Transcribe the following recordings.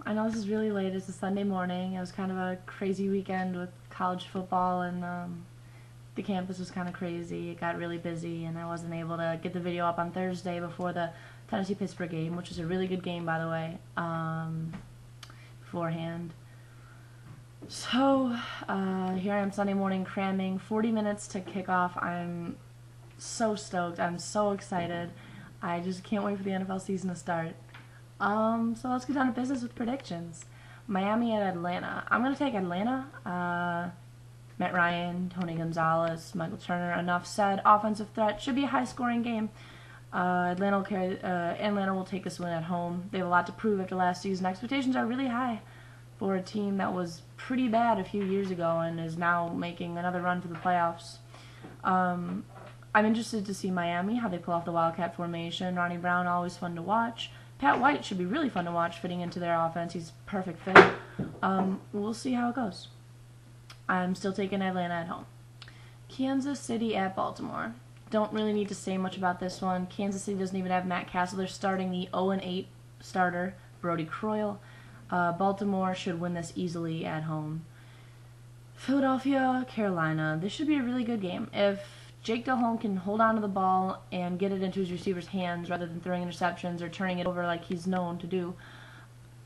I know this is really late. It's a Sunday morning. It was kind of a crazy weekend with college football, and the campus was kind of crazy. It got really busy, and I wasn't able to get the video up on Thursday before the Tennessee-Pittsburgh game, which was a really good game, by the way, beforehand. So, here I am Sunday morning cramming, 40 minutes to kick off. I'm so stoked. I'm so excited. I just can't wait for the NFL season to start. So let's get down to business with predictions. Miami at Atlanta. I'm going to take Atlanta. Matt Ryan, Tony Gonzalez, Michael Turner. Enough said. Offensive threat. Should be a high-scoring game. Atlanta will take this win at home. They have a lot to prove after last season. Expectations are really high for a team that was pretty bad a few years ago and is now making another run for the playoffs. I'm interested to see Miami, how they pull off the Wildcat formation. Ronnie Brown, always fun to watch. Pat White should be really fun to watch fitting into their offense. He's a perfect fit. We'll see how it goes. I'm still taking Atlanta at home. Kansas City at Baltimore. Don't really need to say much about this one. Kansas City doesn't even have Matt Castle. They're starting the 0-8 starter, Brody Croyle. Baltimore should win this easily at home. Philadelphia, Carolina. This should be a really good game. If Jake Delhomme can hold on to the ball and get it into his receiver's hands rather than throwing interceptions or turning it over like he's known to do,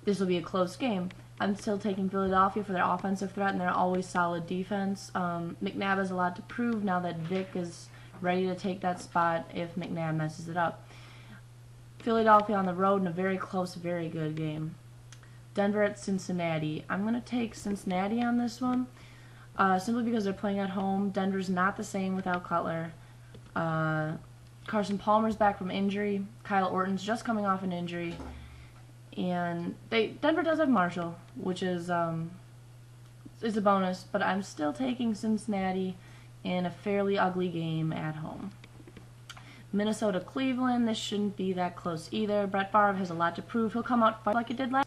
this will be a close game. I'm still taking Philadelphia for their offensive threat and their always solid defense. McNabb has a lot to prove now that Vic is ready to take that spot if McNabb messes it up. Philadelphia on the road in a very close, very good game. Denver at Cincinnati. I'm going to take Cincinnati on this one. Simply because they're playing at home. Denver's not the same without Cutler. Carson Palmer's back from injury. Kyle Orton's just coming off an injury. And Denver does have Marshall, which is a bonus, but I'm still taking Cincinnati in a fairly ugly game at home. Minnesota-Cleveland, this shouldn't be that close either. Brett Favre has a lot to prove. He'll come out like it did last.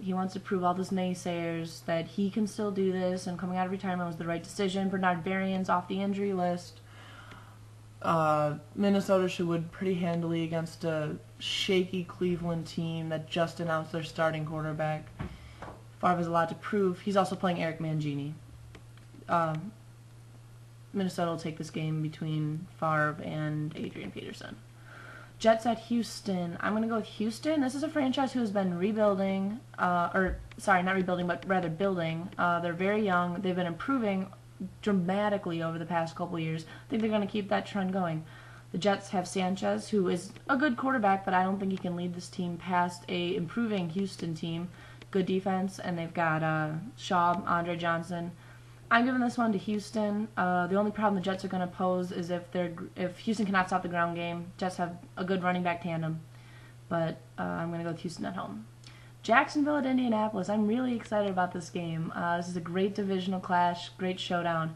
He wants to prove all those naysayers that he can still do this, and coming out of retirement was the right decision. Bernard Varian's off the injury list. Minnesota should win pretty handily against a shaky Cleveland team that just announced their starting quarterback. Favre has a lot to prove. He's also playing Eric Mangini. Minnesota will take this game between Favre and Adrian Peterson. Jets at Houston. I'm going to go with Houston. This is a franchise who has been rebuilding, not rebuilding, but rather building. They're very young. They've been improving dramatically over the past couple years. I think they're going to keep that trend going. The Jets have Sanchez, who is a good quarterback, but I don't think he can lead this team past a improving Houston team. Good defense, and they've got Shaw, Andre Johnson. I'm giving this one to Houston. The only problem the Jets are going to pose is if Houston cannot stop the ground game. Jets have a good running back tandem, but I'm going to go with Houston at home. Jacksonville at Indianapolis. I'm really excited about this game. This is a great divisional clash, great showdown,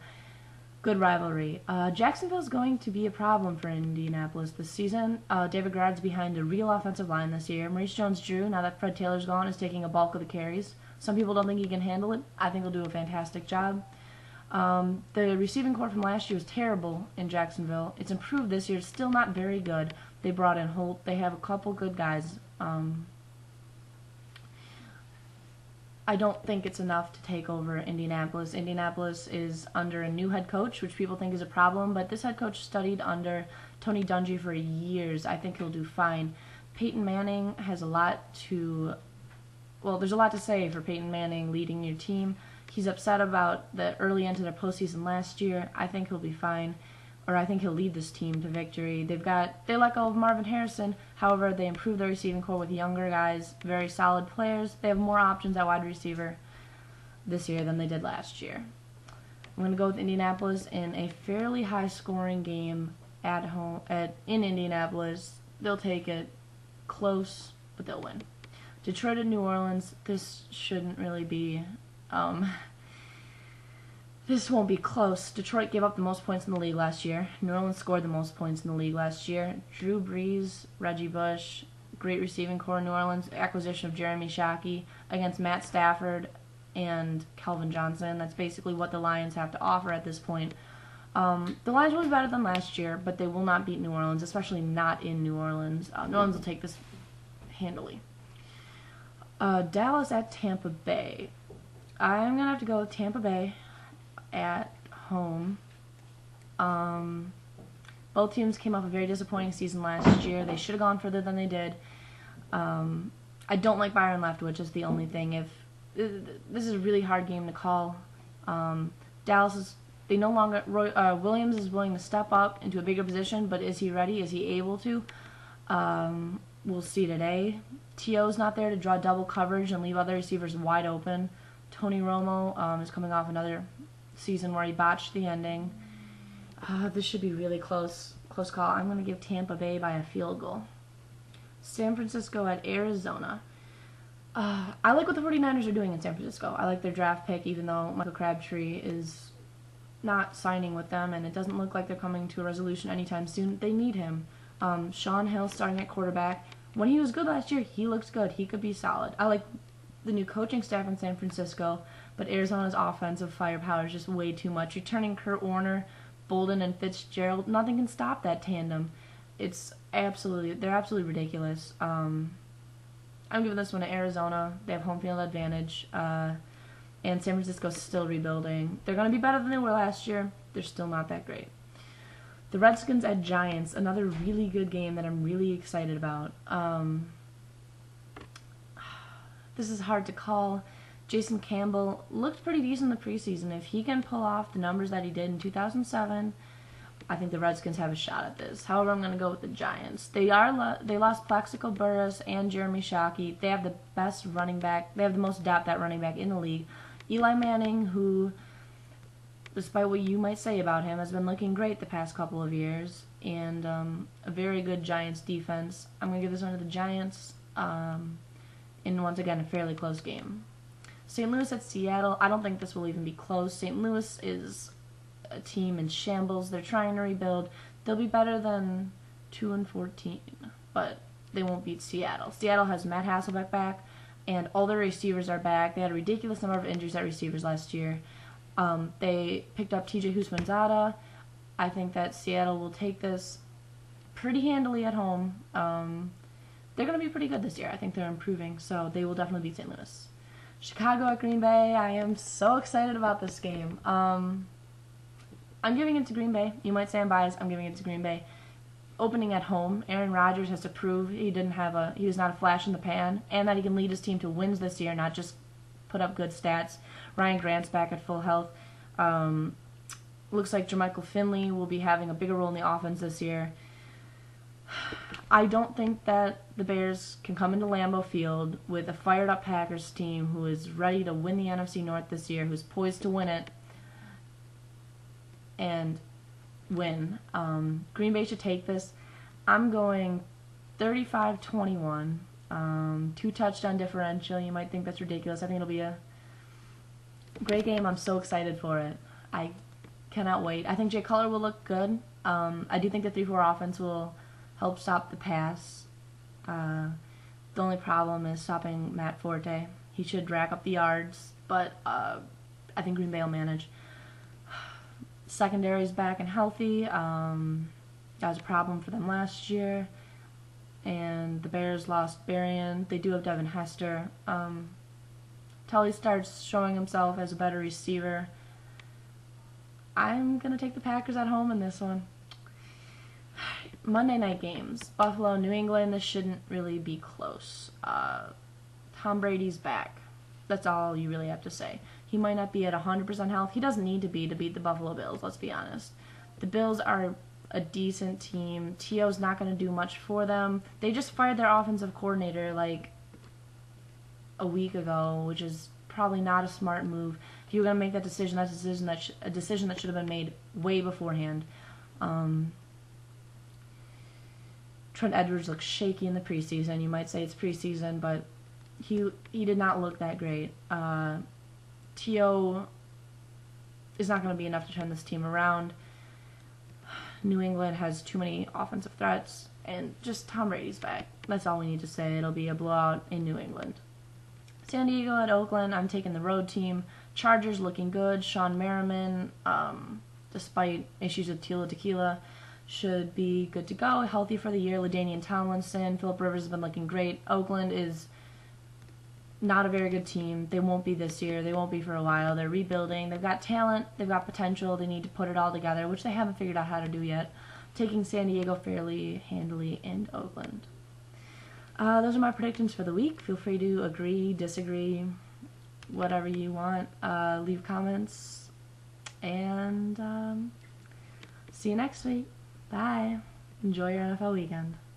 good rivalry. Jacksonville is going to be a problem for Indianapolis this season. David Garrett's behind a real offensive line this year. Maurice Jones-Drew, now that Fred Taylor's gone, is taking a bulk of the carries. Some people don't think he can handle it. I think he'll do a fantastic job. The receiving corps from last year was terrible in Jacksonville. It's improved this year. It's still not very good. They brought in Holt. They have a couple good guys. I don't think it's enough to take over Indianapolis. Indianapolis is under a new head coach, which people think is a problem, but this head coach studied under Tony Dungy for years. I think he'll do fine. Peyton Manning has a lot to... Well, there's a lot to say for Peyton Manning leading your team. He's upset about the early end of their postseason last year. I think he'll be fine, or I think he'll lead this team to victory. They let go of Marvin Harrison. However, they improved their receiving core with younger guys, very solid players. They have more options at wide receiver this year than they did last year. I'm going to go with Indianapolis in a fairly high-scoring game at home in Indianapolis. They'll take it close, but they'll win. Detroit at New Orleans. This shouldn't really be... This won't be close. Detroit gave up the most points in the league last year. New Orleans scored the most points in the league last year. Drew Brees, Reggie Bush, great receiving core in New Orleans, acquisition of Jeremy Shockey against Matt Stafford and Calvin Johnson. That's basically what the Lions have to offer at this point. The Lions will be better than last year, but they will not beat New Orleans, especially not in New Orleans. New Orleans will take this handily. Dallas at Tampa Bay. I'm going to have to go with Tampa Bay at home. Both teams came off a very disappointing season last year. They should have gone further than they did. I don't like Byron Leftwich is the only thing. If this is a really hard game to call. Dallas is no longer Williams is willing to step up into a bigger position, but is he ready? Is he able to? We'll see today. T.O.'s not there to draw double coverage and leave other receivers wide open. Tony Romo is coming off another season where he botched the ending. This should be really close call. I'm going to give Tampa Bay by a field goal. San Francisco at Arizona. I like what the 49ers are doing in San Francisco. I like their draft pick, even though Michael Crabtree is not signing with them, and it doesn't look like they're coming to a resolution anytime soon. They need him. Sean Hill starting at quarterback. When he was good last year, he looks good. He could be solid. I like the new coaching staff in San Francisco, but Arizona's offensive firepower is just way too much. You're turning Kurt Warner, Bolden, and Fitzgerald. Nothing can stop that tandem. They're absolutely ridiculous. I'm giving this one to Arizona. They have home field advantage. And San Francisco's still rebuilding. They're going to be better than they were last year. They're still not that great. The Redskins at Giants, another really good game that I'm really excited about. This is hard to call. Jason Campbell looked pretty decent in the preseason. If he can pull off the numbers that he did in 2007, I think the Redskins have a shot at this. However, I'm going to go with the Giants. They lost Plaxico Burress and Jeremy Shockey. They have the best running back. They have the most depth at running back in the league. Eli Manning, who, despite what you might say about him, has been looking great the past couple of years, and a very good Giants defense. I'm going to give this one to the Giants in, once again, a fairly close game. St. Louis at Seattle. I don't think this will even be close. St. Louis is a team in shambles. They're trying to rebuild. They'll be better than 2-14, but they won't beat Seattle. Seattle has Matt Hasselbeck back, and all their receivers are back. They had a ridiculous number of injuries at receivers last year. They picked up T.J. Houshmandzadeh. I think that Seattle will take this pretty handily at home. They're going to be pretty good this year. I think they're improving, so they will definitely beat St. Louis. Chicago at Green Bay. I am so excited about this game. I'm giving it to Green Bay. You might say I'm biased. I'm giving it to Green Bay. Opening at home, Aaron Rodgers has to prove he was not a flash in the pan, and that he can lead his team to wins this year, not just put up good stats. Ryan Grant's back at full health. Looks like Jermichael Finley will be having a bigger role in the offense this year. I don't think that the Bears can come into Lambeau Field with a fired-up Packers team who is ready to win the NFC North this year, who's poised to win it, and win. Green Bay should take this. I'm going 35-21. 2-touchdown differential. You might think that's ridiculous. I think it'll be a great game. I'm so excited for it. I cannot wait. I think Jay Cutler will look good. I do think the 3-4 offense will help stop the pass. The only problem is stopping Matt Forte. He should rack up the yards, but I think Green Bay will manage. Secondary's back and healthy. That was a problem for them last year. And the Bears lost Berrien. They do have Devin Hester. Tully starts showing himself as a better receiver. I'm going to take the Packers at home in this one. Monday night games. Buffalo, New England. This shouldn't really be close. Tom Brady's back. That's all you really have to say. He might not be at 100% health. He doesn't need to be to beat the Buffalo Bills, let's be honest. The Bills are a decent team. T.O.'s not going to do much for them. They just fired their offensive coordinator like a week ago, which is probably not a smart move. If you were going to make that decision, that's a decision that should have been made way beforehand. Trent Edwards looks shaky in the preseason. You might say it's preseason, but he did not look that great. T.O. is not going to be enough to turn this team around. New England has too many offensive threats, and just Tom Brady's back. That's all we need to say. It'll be a blowout in New England. San Diego at Oakland. I'm taking the road team. Chargers looking good. Sean Merriman, despite issues with Tila Tequila, should be good to go. Healthy for the year. LaDainian Tomlinson. Phillip Rivers has been looking great. Oakland is not a very good team. They won't be this year. They won't be for a while. They're rebuilding. They've got talent. They've got potential. They need to put it all together, which they haven't figured out how to do yet. Taking San Diego fairly handily and Oakland. Those are my predictions for the week. Feel free to agree, disagree, whatever you want. Leave comments. And see you next week. Bye. Enjoy your NFL weekend.